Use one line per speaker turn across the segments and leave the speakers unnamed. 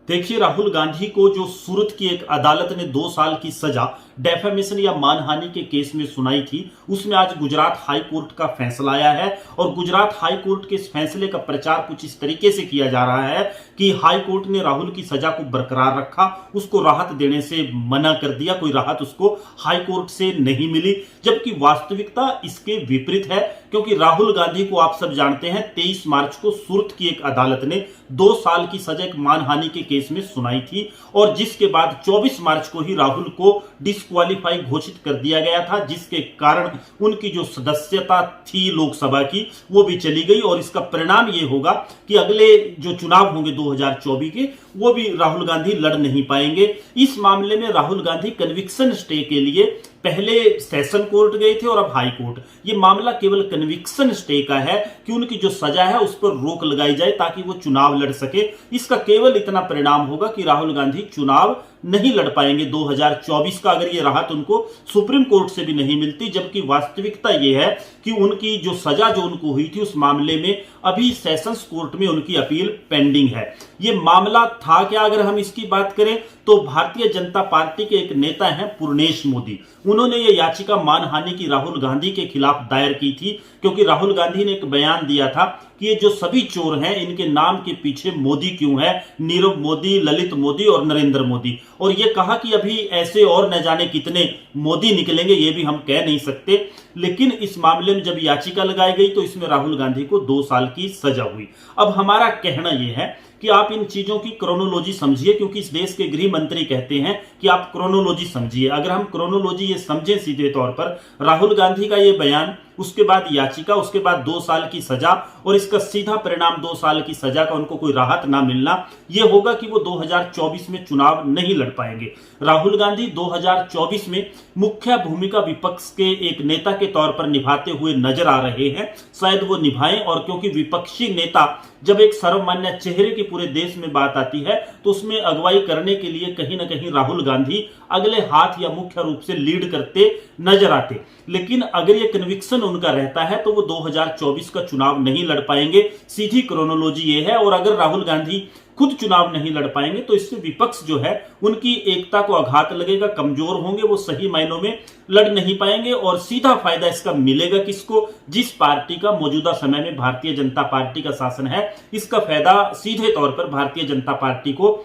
देखिए, राहुल गांधी को जो सूरत की एक अदालत ने 2 साल की सजा डेफेमेशन या मानहानि के केस में सुनाई थी, उसमें आज गुजरात हाई कोर्ट का फैसला आया है। और गुजरात हाई कोर्ट के इस फैसले का प्रचार कुछ इस तरीके से किया जा रहा है कि हाई कोर्ट ने राहुल की सजा को बरकरार रखा, उसको राहत देने से मना कर दिया, कोई राहत उसको हाई कोर्ट से नहीं मिली। जबकि वास्तविकता इसके विपरीत है, क्योंकि राहुल गांधी को आप सब जानते हैं 23 मार्च को सूरत की एक अदालत ने 2 साल की सजा एक मानहानि के केस में सुनाई थी, और जिसके बाद 24 मार्च को ही राहुल को डिस्क्वालीफाई घोषित कर दिया गया था, जिसके कारण उनकी जो सदस्यता थी लोकसभा की वो भी चली गई। और इसका परिणाम ये होगा कि अगले जो चुनाव होंगे 2024 के, वो भी राहुल गांधी लड़ नहीं पाएंगे। इस मामले में राहुल गांधी कन्विक्शन स्टे के लिए पहले सेशन कोर्ट गए थे और अब हाई कोर्ट। ये मामला केवल कन्विक्शन स्टे का है कि उनकी जो सजा है उस पर रोक लगाई जाए ताकि वो चुनाव लड़ सके। इसका केवल इतना परिणाम होगा कि राहुल गांधी चुनाव नहीं लड़ पाएंगे 2024 का, अगर ये राहत उनको सुप्रीम कोर्ट से भी नहीं मिलती। जबकि वास्तविकता यह है कि उनकी जो सजा जो उनको हुई थी उस मामले में अभी सेशंस कोर्ट में उनकी अपील पेंडिंग है। ये मामला था क्या, अगर हम इसकी बात करें तो भारतीय जनता पार्टी के एक नेता हैं पूर्णेश मोदी, उन्होंने ये याचिका मानहानि की राहुल गांधी के खिलाफ दायर की थी, क्योंकि राहुल गांधी ने एक बयान दिया था कि ये जो सभी चोर हैं इनके नाम के पीछे मोदी क्यों है, नीरव मोदी, ललित मोदी और नरेंद्र मोदी। और ये कहा कि अभी ऐसे और न जाने कितने मोदी निकलेंगे, ये भी हम कह नहीं सकते। लेकिन इस मामले में जब याचिका लगाई गई तो इसमें राहुल गांधी को 2 साल की सजा हुई। अब हमारा कहना यह है कि आप इन चीजों की क्रोनोलॉजी समझिए, क्योंकि इस देश के गृह मंत्री कहते हैं कि आप क्रोनोलॉजी समझिए। अगर हम क्रोनोलॉजी ये समझें सीधे तौर पर, राहुल गांधी का ये बयान, उसके बाद याचिका, उसके बाद 2 साल की सजा, और इसका सीधा परिणाम 2 साल की सजा का उनको कोई राहत ना मिलना, यह होगा कि वो 2024 में चुनाव नहीं लड़ पाएंगे। राहुल गांधी 2024 में मुख्य भूमिका विपक्ष के एक नेता के तौर पर निभाते हुए नजर आ रहे हैं, शायद वो निभाएं। और क्योंकि विपक्षी नेता जब एक सर्वमान्य चेहरे की पूरे देश में बात आती है तो उसमें अगुवाई करने के लिए कहीं ना कहीं राहुल गांधी अगले हाथ या मुख्य रूप से लीड करते नजर आते। लेकिन अगर ये कन्विक्शन उनका रहता है तो वो 2024 का चुनाव नहीं लड़ पाएंगे, सीधी क्रोनोलॉजी ये है। और अगर राहुल गांधी खुद चुनाव नहीं लड़ पाएंगे तो इससे विपक्ष जो है उनकी एकता को आघात लगेगा, कमजोर होंगे, वो सही मायनों में लड़ नहीं पाएंगे। और सीधा फायदा इसका मिलेगा किसको, जिस पार्टी का मौजूदा समय में भारतीय जनता पार्टी का शासन है, इसका फायदा सीधे तौर पर भारतीय जनता पार्टी को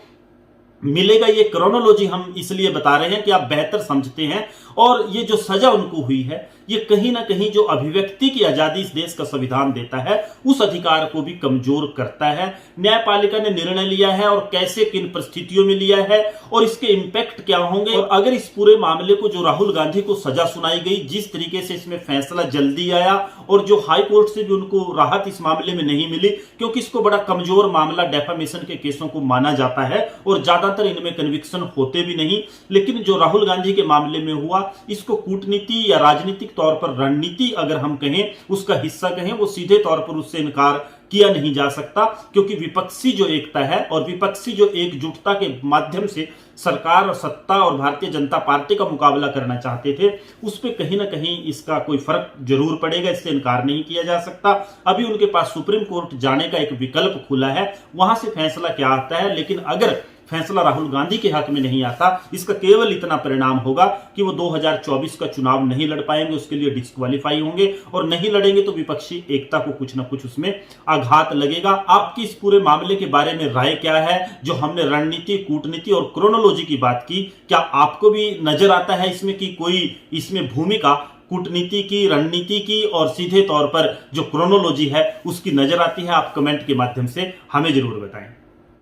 मिलेगा। ये क्रोनोलॉजी हम इसलिए बता रहे हैं कि आप बेहतर समझते हैं। और ये जो सजा उनको हुई है ये कहीं ना कहीं जो अभिव्यक्ति की आजादी इस देश का संविधान देता है उस अधिकार को भी कमजोर करता है। न्यायपालिका ने निर्णय लिया है और कैसे, किन परिस्थितियों में लिया है और इसके इंपैक्ट क्या होंगे। और अगर इस पूरे मामले को, जो राहुल गांधी को सजा सुनाई गई, जिस तरीके से इसमें फैसला जल्दी आया और जो हाई कोर्ट से भी उनको राहत इस मामले में नहीं मिली, क्योंकि इसको बड़ा कमजोर मामला डेफेमेशन के केसों को माना जाता है और ज्यादातर इनमें कन्विक्शन होते भी नहीं। लेकिन जो राहुल गांधी के मामले में हुआ, इसको कूटनीति या राजनीतिक तौर पर रणनीति अगर हम कहें, उसका हिस्सा कहें, वो सीधे तौर पर उससे इनकार किया नहीं जा सकता। क्योंकि विपक्षी जो एकता है और विपक्षी जो एकजुटता के माध्यम से सरकार और सत्ता और भारतीय जनता पार्टी का मुकाबला करना चाहते थे, उस पर कहीं ना कहीं इसका कोई फर्क जरूर पड़ेगा, इससे इनकार नहीं किया जा सकता। अभी उनके पास सुप्रीम कोर्ट जाने का एक विकल्प खुला है, वहां से फैसला क्या आता है। लेकिन अगर फैसला राहुल गांधी के हक में नहीं आता, इसका केवल इतना परिणाम होगा कि वो 2024 का चुनाव नहीं लड़ पाएंगे, उसके लिए डिस्क्वालीफाई होंगे, और नहीं लड़ेंगे तो विपक्षी एकता को कुछ ना कुछ उसमें आघात लगेगा। आपकी इस पूरे मामले के बारे में राय क्या है? जो हमने रणनीति, कूटनीति और क्रोनोलॉजी की बात की, क्या आपको भी नजर आता है इसमें कि कोई इसमें भूमिका कूटनीति की, रणनीति की और सीधे तौर पर जो क्रोनोलॉजी है उसकी नजर आती है? आप कमेंट के माध्यम से हमें जरूर बताएं।